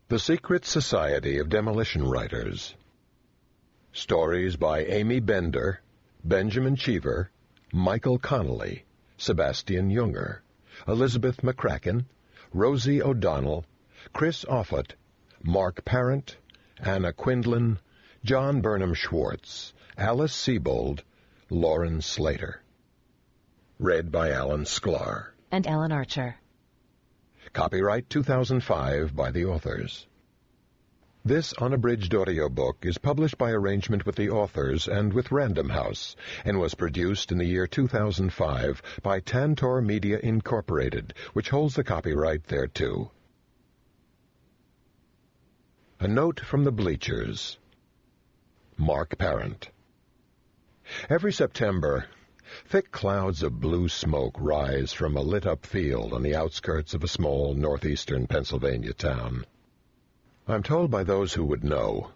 The Secret Society of Demolition Writers. Stories by Aimee Bender, Benjamin Cheever, Michael Connelly, Sebastian Junger, Elizabeth Mccracken, Rosie O'Donnell, Chris Offutt, Marc Parent, Anna Quindlen, John Burnham Schwartz, Alice Sebold, Lauren Slater. Read by Alan Sklar and Ellen Archer. Copyright 2005 by the authors. This unabridged audiobook is published by arrangement with the authors and with Random House, and was produced in the year 2005 by Tantor Media Incorporated, which holds the copyright thereto. A note from the bleachers. Marc Parent. Every September, thick clouds of blue smoke rise from a lit-up field on the outskirts of a small northeastern Pennsylvania town. I'm told by those who would know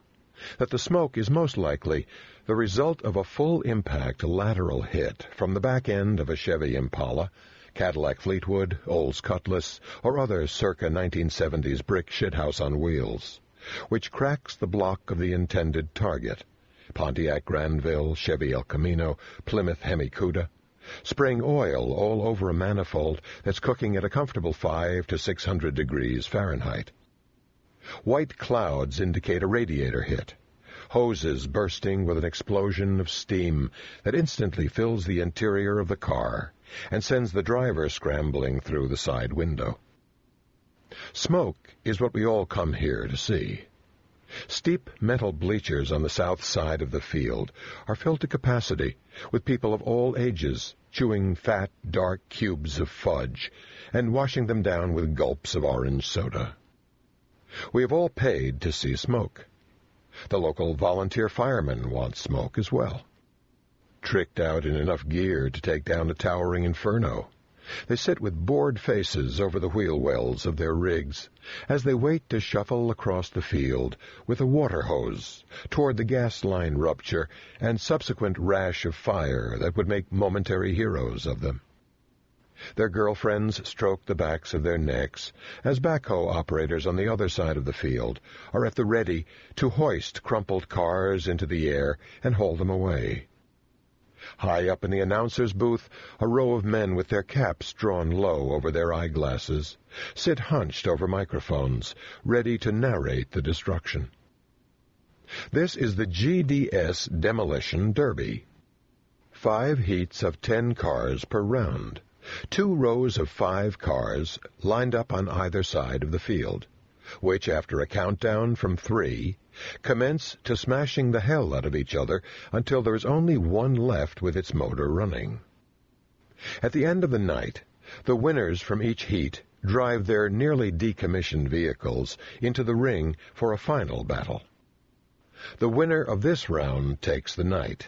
that the smoke is most likely the result of a full-impact lateral hit from the back end of a Chevy Impala, Cadillac Fleetwood, Olds Cutlass, or other circa 1970s brick shithouse on wheels, which cracks the block of the intended target, Pontiac Granville, Chevy El Camino, Plymouth Hemi-Cuda, spraying oil all over a manifold that's cooking at a comfortable 500 to 600 degrees Fahrenheit. White clouds indicate a radiator hit, hoses bursting with an explosion of steam that instantly fills the interior of the car and sends the driver scrambling through the side window. Smoke is what we all come here to see. Steep metal bleachers on the south side of the field are filled to capacity with people of all ages chewing fat, dark cubes of fudge and washing them down with gulps of orange soda. We have all paid to see smoke. The local volunteer firemen want smoke as well. Tricked out in enough gear to take down a towering inferno, they sit with bored faces over the wheel wells of their rigs as they wait to shuffle across the field with a water hose toward the gas line rupture and subsequent rash of fire that would make momentary heroes of them. Their girlfriends stroke the backs of their necks as backhoe operators on the other side of the field are at the ready to hoist crumpled cars into the air and haul them away. High up in the announcer's booth, a row of men with their caps drawn low over their eyeglasses sit hunched over microphones, ready to narrate the destruction. This is the GDS Demolition Derby. 5 heats of 10 cars per round. 2 rows of 5 cars lined up on either side of the field, which, after a countdown from 3, commence to smashing the hell out of each other until there is only one left with its motor running. At the end of the night, the winners from each heat drive their nearly decommissioned vehicles into the ring for a final battle. The winner of this round takes the night.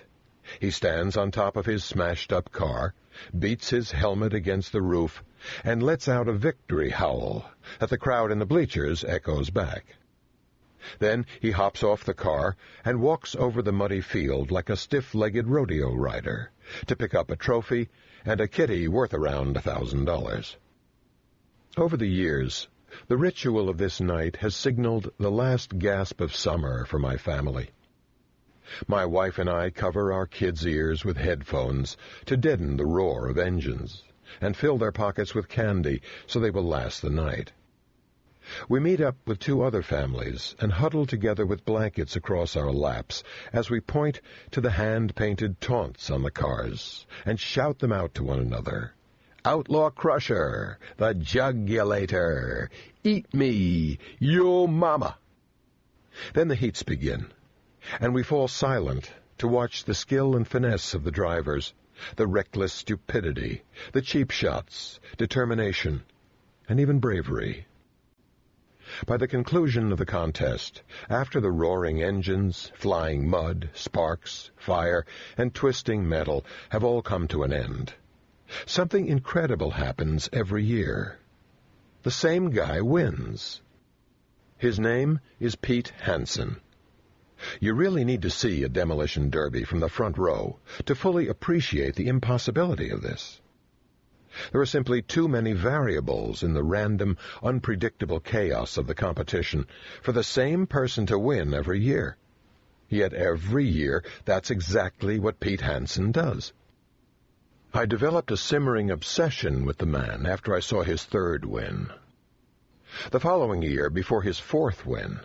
He stands on top of his smashed-up car, beats his helmet against the roof, and lets out a victory howl that the crowd in the bleachers echoes back. Then he hops off the car and walks over the muddy field like a stiff-legged rodeo rider to pick up a trophy and a kitty worth around $1,000. Over the years, the ritual of this night has signaled the last gasp of summer for my family. My wife and I cover our kids' ears with headphones to deaden the roar of engines and fill their pockets with candy so they will last the night. We meet up with 2 other families and huddle together with blankets across our laps as we point to the hand-painted taunts on the cars and shout them out to one another. Outlaw Crusher, the Jugulator, Eat Me, Yo Mama. Then the heats begin, and we fall silent to watch the skill and finesse of the drivers, the reckless stupidity, the cheap shots, determination, and even bravery. By the conclusion of the contest, after the roaring engines, flying mud, sparks, fire, and twisting metal have all come to an end, something incredible happens every year. The same guy wins. His name is Pete Hansen. You really need to see a demolition derby from the front row to fully appreciate the impossibility of this. There are simply too many variables in the random, unpredictable chaos of the competition for the same person to win every year. Yet every year, that's exactly what Pete Hansen does. I developed a simmering obsession with the man after I saw his third win. The following year, before his fourth win,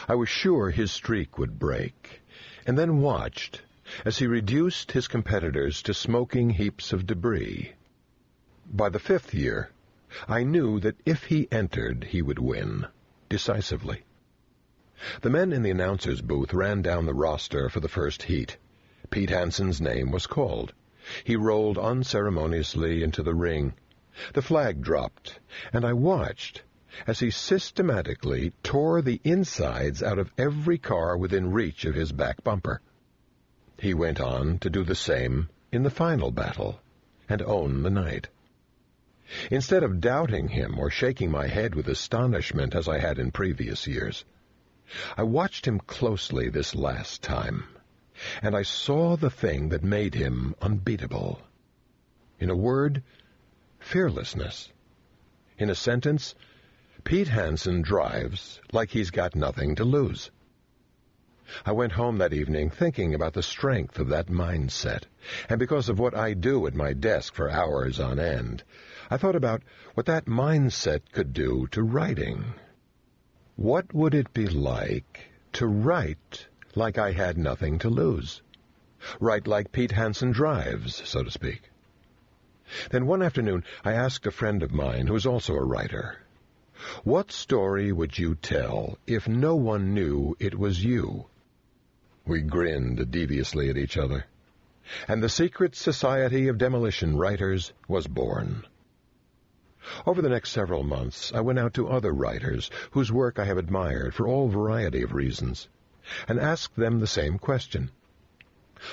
I was sure his streak would break, and then watched as he reduced his competitors to smoking heaps of debris. By the fifth year, I knew that if he entered, he would win, decisively. The men in the announcer's booth ran down the roster for the first heat. Pete Hansen's name was called. He rolled unceremoniously into the ring. The flag dropped, and I watched as he systematically tore the insides out of every car within reach of his back bumper. He went on to do the same in the final battle, and own the night. Instead of doubting him or shaking my head with astonishment as I had in previous years, I watched him closely this last time, and I saw the thing that made him unbeatable. In a word, fearlessness. In a sentence, Pete Hansen drives like he's got nothing to lose. I went home that evening thinking about the strength of that mindset, and because of what I do at my desk for hours on end, I thought about what that mindset could do to writing. What would it be like to write like I had nothing to lose? Write like Pete Hansen drives, so to speak. Then one afternoon I asked a friend of mine who is also a writer, "What story would you tell if no one knew it was you?" We grinned deviously at each other, and the secret society of Demolition writers was born. Over the next several months, I went out to other writers whose work I have admired for all variety of reasons, and asked them the same question.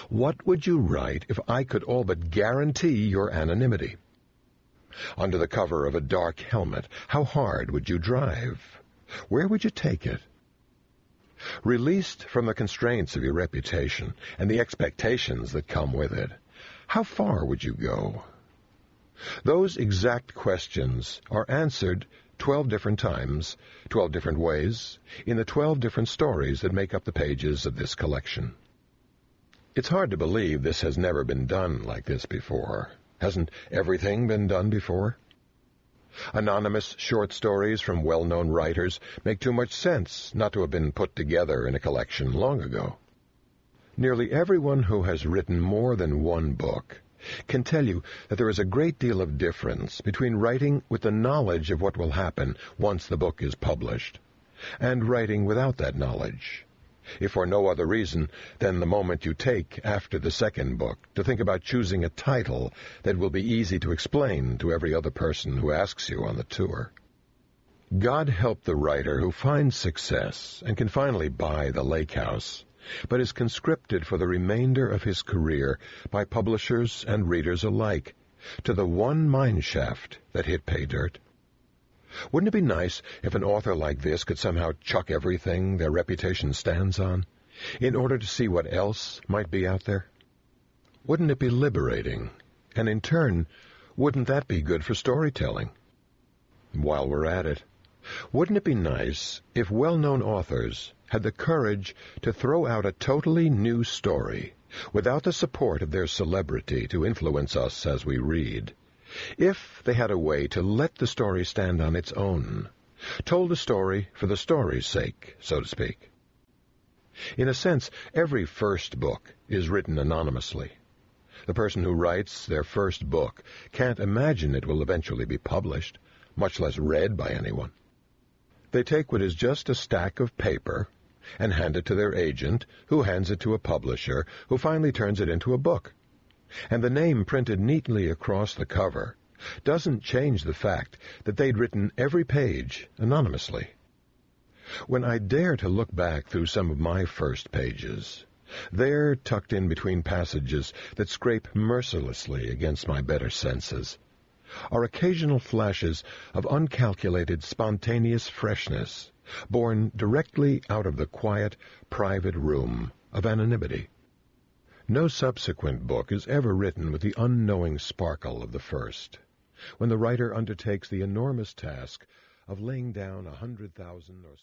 What would you write if I could all but guarantee your anonymity? Under the cover of a dark helmet, how hard would you drive? Where would you take it? Released from the constraints of your reputation and the expectations that come with it, how far would you go? Those exact questions are answered 12 different times, 12 different ways, in the 12 different stories that make up the pages of this collection. It's hard to believe this has never been done like this before. Hasn't everything been done before? Anonymous short stories from well-known writers make too much sense not to have been put together in a collection long ago. Nearly everyone who has written more than one book can tell you that there is a great deal of difference between writing with the knowledge of what will happen once the book is published and writing without that knowledge, if for no other reason than the moment you take after the second book to think about choosing a title that will be easy to explain to every other person who asks you on the tour. God help the writer who finds success and can finally buy the lake house, but is conscripted for the remainder of his career by publishers and readers alike to the one mineshaft that hit pay dirt. Wouldn't it be nice if an author like this could somehow chuck everything their reputation stands on in order to see what else might be out there? Wouldn't it be liberating? And in turn, wouldn't that be good for storytelling? While we're at it, wouldn't it be nice if well-known authors had the courage to throw out a totally new story without the support of their celebrity to influence us as we read? If they had a way to let the story stand on its own, told a story for the story's sake, so to speak. In a sense, every first book is written anonymously. The person who writes their first book can't imagine it will eventually be published, much less read by anyone. They take what is just a stack of paper and hand it to their agent, who hands it to a publisher, who finally turns it into a book. And the name printed neatly across the cover doesn't change the fact that they'd written every page anonymously. When I dare to look back through some of my first pages, there, tucked in between passages that scrape mercilessly against my better senses, are occasional flashes of uncalculated, spontaneous freshness, born directly out of the quiet, private room of anonymity. No subsequent book is ever written with the unknowing sparkle of the first. when the writer undertakes the enormous task of laying down 100,000 or so